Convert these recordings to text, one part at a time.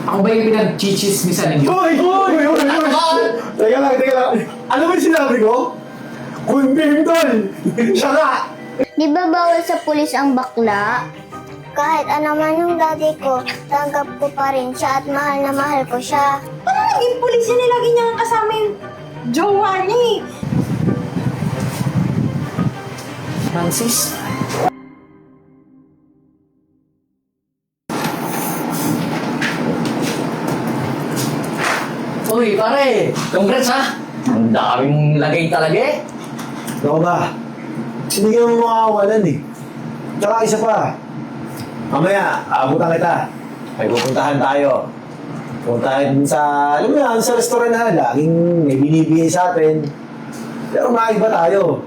Ako ba yung pinag-chichismisan ninyo? Hoy! Hoy! Hoy! Hoy! Teka lang, teka lang. Ano ba yung sinabi ko? Confirm, tol! Siya nga! Di ba bawal sa pulis ang bakla? Kahit ano man yung daddy ko, tanggap ko pa rin siya at mahal na mahal ko siya. Paano naging pulis yan? Lagi niya kasama yung jowa niya eh. Francis? Uy, pare! Congrats ha! Ang daming lagay talaga eh. Ako ba? Hindi ka mo makawalan eh. Tsaka isa pa. Mamaya, abutan kita. May pupuntahan tayo. Puntahan sa, alam mo yan, sa restaurant na laging may binibigay sa atin. Pero maiba tayo.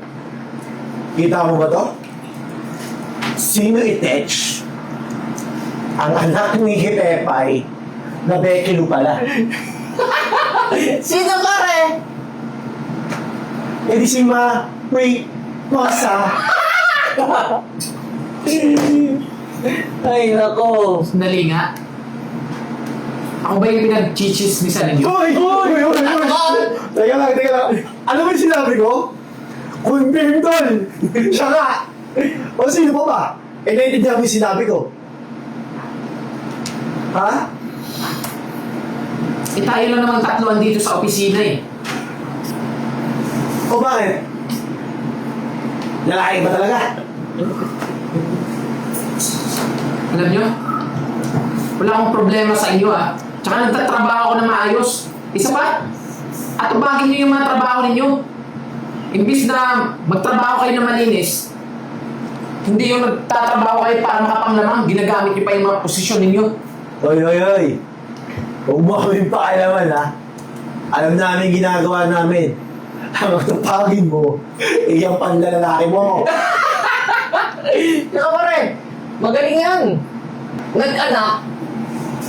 Kita mo ba to? Sino itech? Ang anak ni Pepay na Bekilo pala. Sino pare? Eh di si Masa. Ay, nako. Sandali nga. Ako ba yung pinag-chichismisan ninyo? Hoy! Hoy! Hoy! Hoy! Teka lang, teka lang. Ano ba yung sinabi ko? Confirm, tol! Siya nga! O sino pa ba? Eh, naiintindihan mo yung sinabi ko. Ha? Eh tayo lang naman tatloan dito sa opisina eh. O bakit? Lalaki ba talaga? Alam nyo? Wala akong problema sa inyo ah. Tsaka nagtatrabaho ako na maayos. Isa pa, atubagin nyo yung mga trabaho ninyo. Imbis na magtrabaho kayo na malinis, hindi yung nagtatrabaho kayo para makapanglamang, ginagamit nyo pa yung mga posisyon ninyo. Hoy, hoy, hoy! Huwag mo kaming pakialaman, ha? Alam namin ginagawa namin. Ang matapagin mo, iyang panlalalaki mo. Nako pare, magaling yan. Nag-anak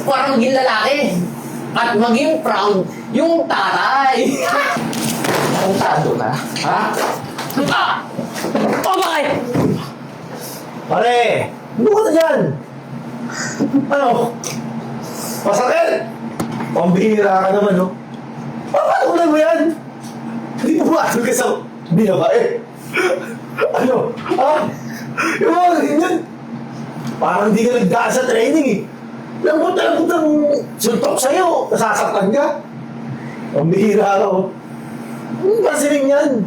para maging lalaki. At maging proud yung tatay. Tarantado ka? Ha? O bakit? Pare, ano ka na dyan? Ano? Masakit? Pambihira ka naman, no? Paano mo yan? Hindi mo ba ka sa binabae? Ano? Ha? Yung mga ganyan? Parang hindi ka nagdaan sa training eh. Lambot na lambot ang suntok sa'yo. Nasasaktan ka. Pambihira ka, oh. Ano ba siling yan?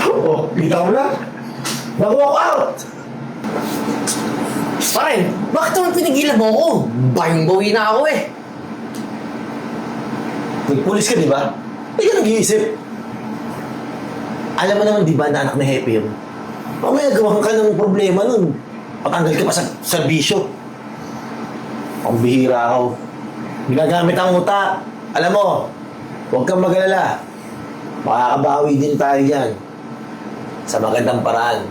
Oh, kita mo na. Nag-walk out! Pare, bakit naman pinigilan mo ako? Bayong-bawi na ako eh. Nagpulis ka, di ba? Hindi ka nag-iisip. Alam mo naman, di ba, na anak na Hepe yun? Mamaya gawan ka ng problema nun. Patanggal ka pa sa serbisyo. Ang bihira ako. Ginagamit ang utak. Alam mo, huwag kang mag-alala. Makakabawi din tayo dyan. Sa magandang paraan.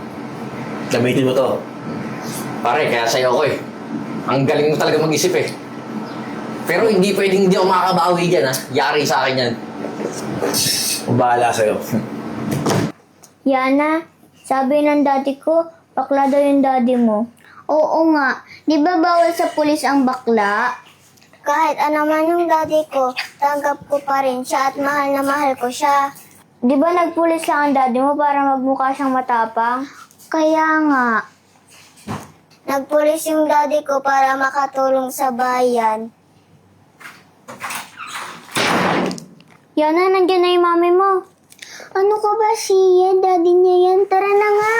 Gamitin mo to. Pare, kaya sa'yo ako eh. Ang galing mo talaga mag-isip eh. Pero hindi pwedeng hindi ako makakabawi dyan ha. Yari sa akin yan. Kung bahala sa'yo. Yana, sabi ng daddy ko, bakla daw yung daddy mo. Oo nga, di ba bawal sa pulis ang bakla? Kahit ano man yung daddy ko, tanggap ko pa rin siya at mahal na mahal ko siya. Di ba nagpulis lang ang daddy mo para magmukha siyang matapang? Kaya nga. Nagpulis yung daddy ko para makatulong sa bayan. Yana, nandiyan na yung mami mo. Ano ka ba siya? Daddy niya yan. Tara na nga.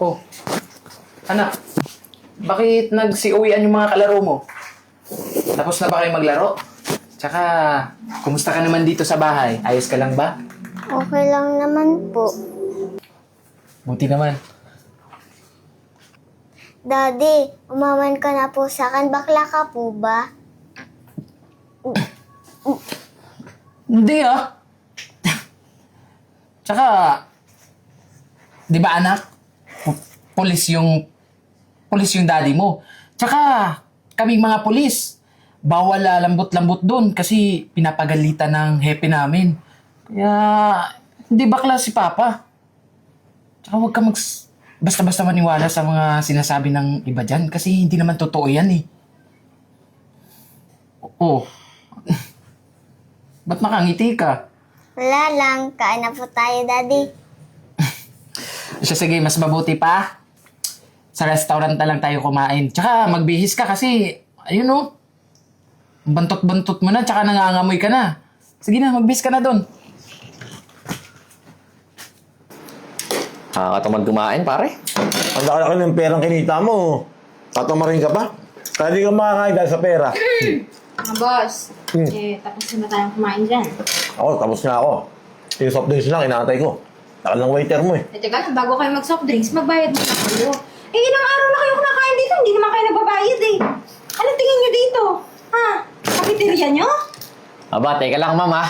Oh, anak, bakit nagsi-uwian yung mga kalaro mo? Tapos na ba kayo maglaro? Tsaka, kumusta ka naman dito sa bahay? Ayos ka lang ba? Okay lang naman po. Buti naman. Daddy, umaman ka na po sa akin. Bakla ka po ba? Hindi ah. Tsaka, di ba anak? Pulis yung daddy mo. Tsaka, kaming mga pulis, bawal lambot-lambot doon kasi pinapagalitan ng hepe namin. Kaya, hindi bakla si Papa. Tsaka huwag ka basta-basta maniwala sa mga sinasabi ng iba dyan kasi hindi naman totoo yan eh. Oo. Ba't nakangiti ka? Wala lang, kain na po tayo, Daddy. Siya, sige, mas mabuti pa. Sa restaurant na lang tayo kumain. Tsaka magbihis ka kasi, ayun oh. Bantot-bantot mo na, tsaka nangangamoy ka na. Sige na, magbihis ka na doon. Nakakatamad kumain, pare. Ang laki ng perang kinita mo. Tatamarin ka pa? Kaya di ka makakain dahil sa pera. Mga boss, tapos na ba tayong kumain dyan? Ako, tapos na ako. Yung soft drinks lang, inaantay ko. Takal ng waiter mo eh. Teka lang, bago kayo mag-soft drinks, magbayad muna kayo. Ilang araw na kayo kumakain dito, hindi naman kayo nagbabayad eh. Ano tingin nyo dito? Ha? Cafeteria nyo? Aba, teka lang, ma'am, ha?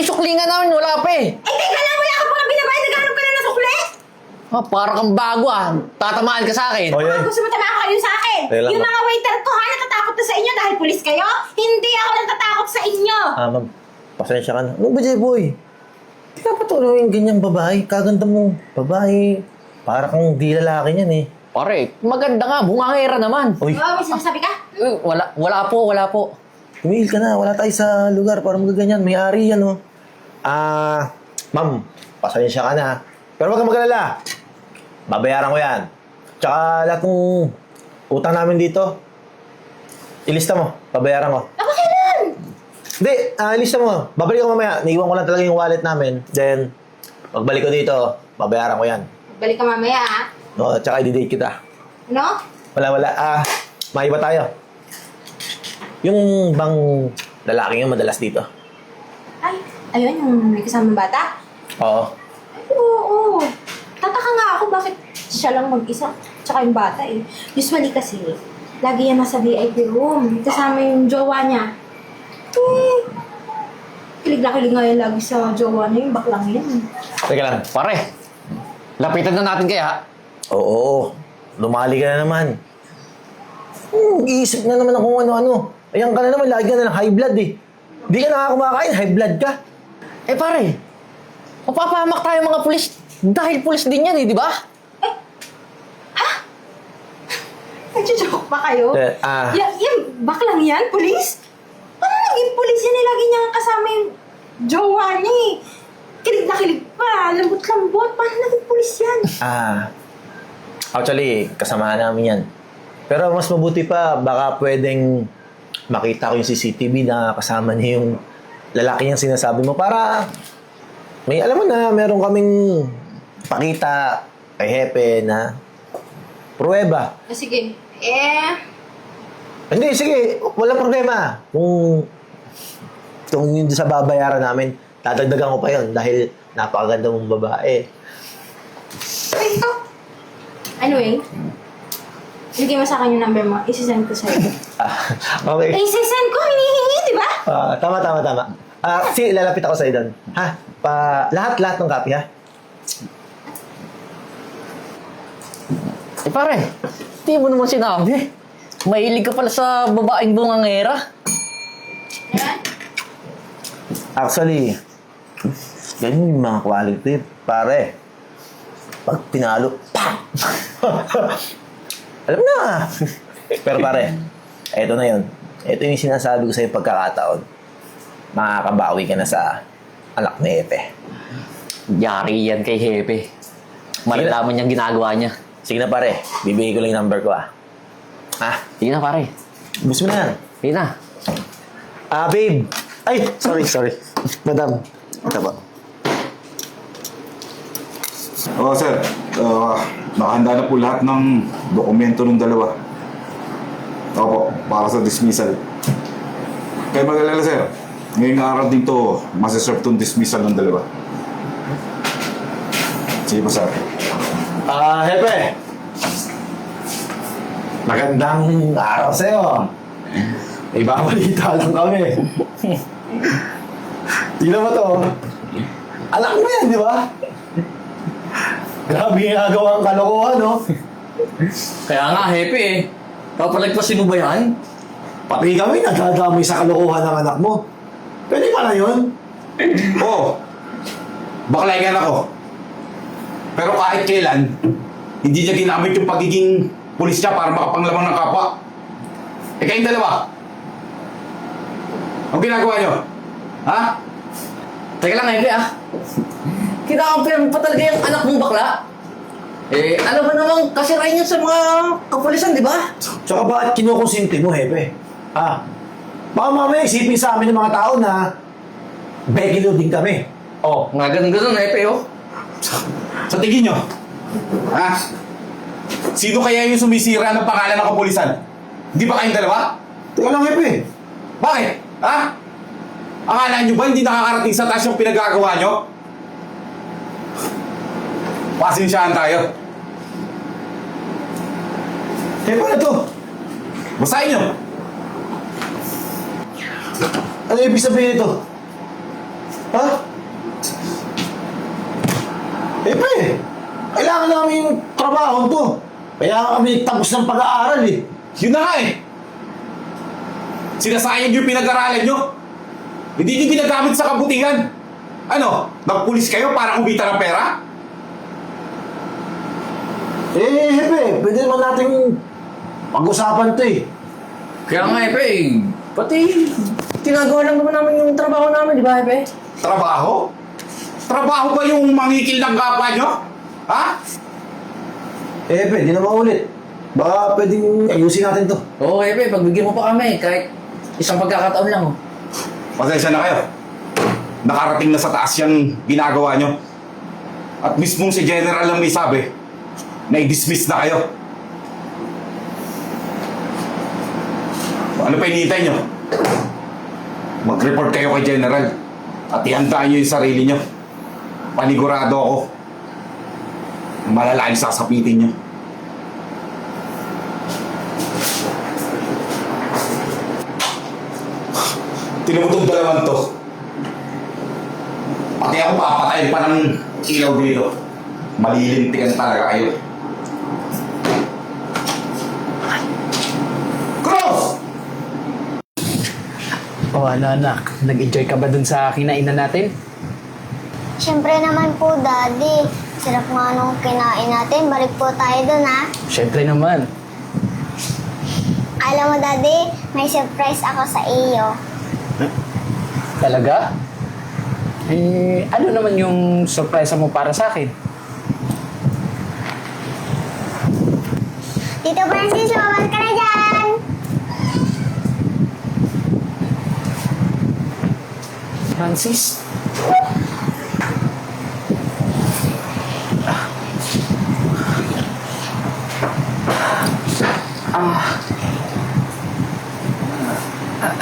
Sukli nga naman, wala pa eh. Teka lang, wala ka pa nga binabayad, naghanap ka na ng sukli? Para kang bago, Tatamaan ka sa akin. Oh, yeah. Gusto mo tamaan kayo sa akin? Teka lang, Yung ma'am. mga waiter ko, natatakot na sa inyo dahil pulis kayo? Hindi ako natatakot sa inyo! Ma'am, pasensya ka na. Ano ba, J-boy? Di ka pa tuloy yung ganyang babae. Kaganda mo. Babae. Para kang di lalaki yan eh. Pare, maganda nga, bungangera naman. Uy, Oh, may sinasabi ka? Wala po. tumihil ka na. Wala tayo sa lugar para magaganyan. May ari yan oh. Ma'am, pasensya ka na ha. Pero wag kang mag-alala. Babayaran ko yan. Tsaka lahat ng utang namin dito, ilista mo. Babayaran ko. Kailan? Hindi, ilista mo. Babalik ko mamaya. Naiwan ko lang talaga yung wallet namin. Then, pagbalik ko dito, babayaran ko yan. Balik ka mamaya, ha? No, tsaka i-date kita. Ano? Wala. Maiba tayo. Yung bang lalaki yung madalas dito? Ay, ayun, yung may kasamang bata? Oo. Ay, oo. Tataka nga ako bakit siya lang mag-isa, tsaka yung bata eh. Usually kasi, lagi yan nasa VIP room. Kasama yung jowa niya. Kilig na kilig nga yan lagi sa jowa niya, yung baklang yan. Teka lang. Pare, lapitan na natin kaya. Oo. Lumali ka na naman. Iisip na naman ako kung ano-ano. Ayan ka na naman, lagi ka na ng high blood eh. Di ka nakakumakain, high blood ka. Pare, mapapahamak tayo mga pulis dahil pulis din yan di ba? Nagjo-joke pa kayo? Yung baklang yan, pulis? Paano naging pulis yan eh? Lagi niya kasama yung jowa niya eh. Kilig na kilig pa, lambot-lambot. Paano naging pulis yan? Actually, kasama namin yan. Pero mas mabuti pa, baka pwedeng makita ko yung CCTV na kasama niya yung lalaki niyang sinasabi mo para may alam mo na meron kaming pakita kay Hepe na pruweba. Sige, Hindi, sige, walang problema. Kung yun sa babayaran namin, dadagdagan ko pa yun dahil napakaganda mong babae. wait ko. Anyway, bigay mo sa akin yung number mo, isisend ko sa'yo. Okay. Isisend ko, hinihingi, di ba? Tama. Sige, lalapit ako sa'yo doon. Ha? Lahat ng copy, ha? Pare, di mo naman sinabi. Mahilig ka pala sa babaeng bungangera. Yan. Actually, ganyan yung mga quality, pare. Pag pinalo, pa! Alam na! Pero pare, eto na yun. Eto yung sinasabi ko sa'yo pagkakataon. Makakabawi ka na sa anak ni Epe. Yari yan kay Hepe. Malalaman niyang ginagawa niya. Sige na pare, bibigay ko lang yung number ko Ha? Sige na pare. Gusto mo na yan? Sige na. Babe! Ay, sorry. Madam, ito ba? Oo, sir. Nakahanda na po lahat ng dokumento ng dalawa. Opo, para sa dismissal. Kaya mag-alala, sir. Ngayong araw dito, masiserve itong dismissal ng dalawa. Sige po, sir. Hepe! Magandang araw sa'yo. May babalita lang kami. Tignan mo to. Anak mo yan, di ba? Grabe yung nagawang kalokohan, no? Kaya nga, Hepe Papalagpasin mo ba yan? Pati kami nadadamay sa kalokohan ng anak mo. Pwede pa na yun? Oo. Bakla yung anak ko. Pero kahit kailan, hindi niya ginamit yung pagiging pulis niya para makapanglamang ng kapwa. Eh kayong dalawa, ang ginagawa niyo? Ha? Teka lang, Hepe, ah. Kinakampihan mo pa talaga yung anak mong bakla. Eh, alam mo namang kasirain yan sa mga kapulisan, di ba? Tsaka bakit kinukonsinti mo, Hepe? Ah, baka mamaya isipin sa amin ng mga tao na begilo din kami. Oh, Nga ganun-ganun, Hepe, oh. Sa tingin niyo, ha? Sino kaya yung sumisira ng pangalan ng kapulisan? Di ba kayong dalawa? teka lang, Hepe. Bakit? Ha? Akala niyo ba hindi nakakarating sa taas yung pinagagawa niyo? Pasensyahan tayo. Eh, paano to? Basahin niyo. Ano ibig sabihin ito? Ha? Hepe, kailangan namin yung trabaho to. Kaya kami tapos ng pag-aaral eh. Yun na nga eh. Sinasayang yung pinag-aralan nyo. Hindi nyo ginagamit sa kabutihan. Ano? Nagpulis kayo para kumita ng pera? Eh, Hepe, pwede naman natin pag-usapan to eh. Kaya nga, Hepe, eh. Pati, tinagawa lang naman namin yung trabaho namin, di ba, Hepe? Trabaho? Trabaho ba yung mangikil ng kapwa nyo? Ha? Eh, Hepe, di na maulit. Baka pwedeng ayusin natin to. Oo, Hepe, pagbigyan mo pa kami, kahit isang pagkakataon lang, oh. Pasensya na kayo. Nakarating na sa taas yung ginagawa nyo. At mismong si General lang may sabi na i-dismiss na kayo. Ano pa hinihintay nyo? Mag-report kayo kay General at ihandaan nyo yung sarili nyo. Panigurado ako. Malala yung sasapitin nyo. Tinutong dalawan to. Pati ako papatayin pa ng ilaw dito. Malilintikan talaga kayo. Cross! O ano anak, nag-enjoy ka ba dun sa kinainan natin? Siyempre naman po, Daddy. Sarap nga nung kinain natin. Balik po tayo dun, ha? Siyempre naman. Alam mo, Daddy, may surprise ako sa iyo. Talaga? Eh, ano naman yung surprise mo para sa akin? Tito Francis, lumabas ka na dyan! Francis?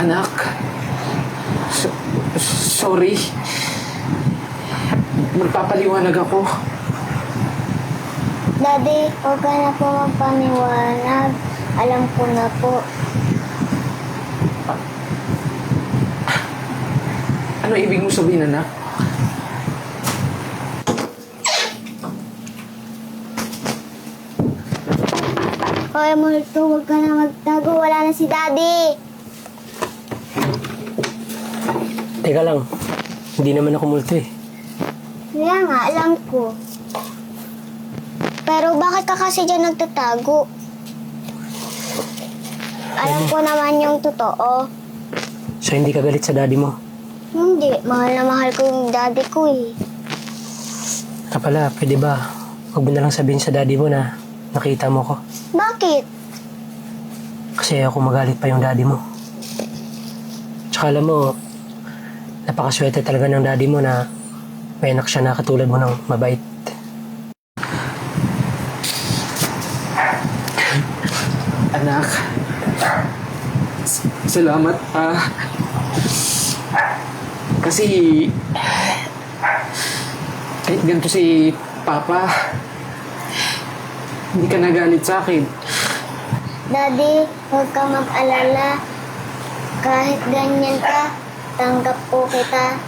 Anak. Sorry. Magpapaliwanag ako. Daddy, huwag ka na po magpaniwanag. Alam ko na po. Ano ibig mo sabihin, anak? Kaya mo ito, huwag ka na magtago. Wala na si Daddy. Teka lang, hindi naman ako multo eh. Kaya nga, alam ko. Pero bakit ka kasi dyan nagtatago? Alam ko naman yung totoo. So hindi ka galit sa daddy mo? Hindi, mahal na mahal ko yung daddy ko eh. Pala, pwede ba? Huwag mo na lang sabihin sa daddy mo na nakita mo ko. Bakit? Kasi ako magalit pa yung daddy mo. Tsaka alam mo, napakaswerte talaga ng daddy mo na may anak siya na katulad mo ng mabait. Anak. Salamat, kasi kahit ganito si Papa, hindi ka nagalit sa akin. Daddy, huwag ka mag-alala. Kahit ganyan ka, tanggap po kita.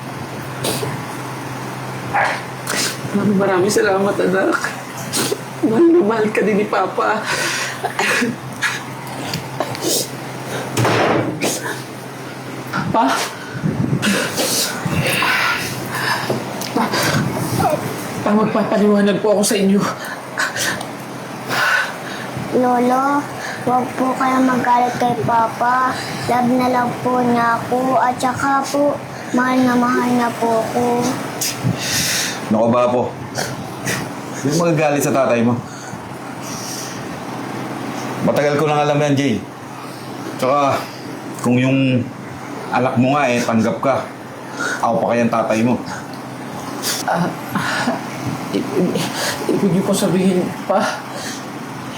Maraming salamat, anak. Mahal na mahal ka din ni Papa. Pa? magpapaliwanag po ako sa inyo. Lolo, huwag po kayo magalit kay Papa. Love na love po niya ako. At saka po, mahal na po ako. Naku ba po? Huwag magagalit sa tatay mo. Matagal ko nang alam yan, Jay. Tsaka, kung yung anak mo nga tanggap ka, ako pa kayang tatay mo. Ibig niyo po sabihin pa,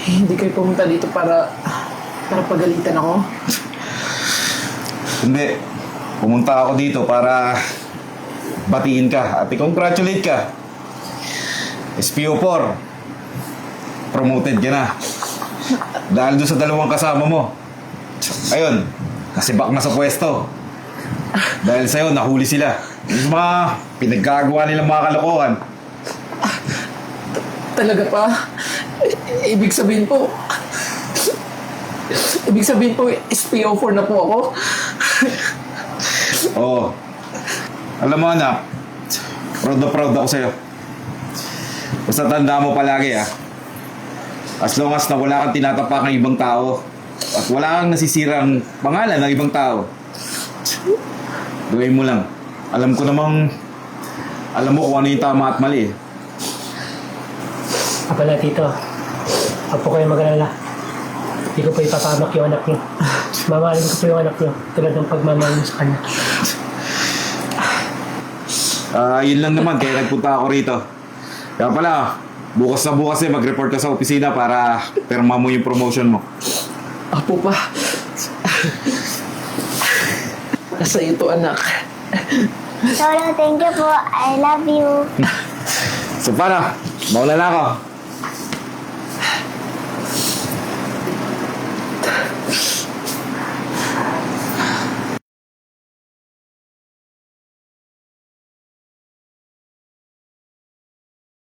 hindi kayo pumunta dito para pagalitan ako? Hindi. Pumunta ako dito para batiin ka at i-congratulate ka. SPO4, promoted ka na. Dahil doon sa dalawang kasama mo. Ayun, nasibak na sa pwesto. Dahil sa'yo, nahuli sila. Yung mga pinaggagawa nilang mga kalokohan. Talaga pa? Ibig sabihin po, SPO4 na po ako? Oo. Alam mo anak, proud na proud ako sa'yo. Basta tanda mo palagi as long as na wala kang tinatapak ng ibang tao at wala kang nasisirang pangalan ng ibang tao, gawin mo lang. Alam mo kung ano yung tama at mali. Pala tito, huwag po kayo mag-alala. Hindi ko po ipapamak yung anak niyo. Mamahalin ko po yung anak niyo, tulad ng pagmamahal niyo sa kanya. Yun lang naman, kaya nagpunta ako rito. Kaya pala, bukas mag-report ka sa opisina para perma mo yung promotion mo. Apo pa. Nasa iyo to, anak. Lolo, thank you po. I love you. So paano? Mauna na ako.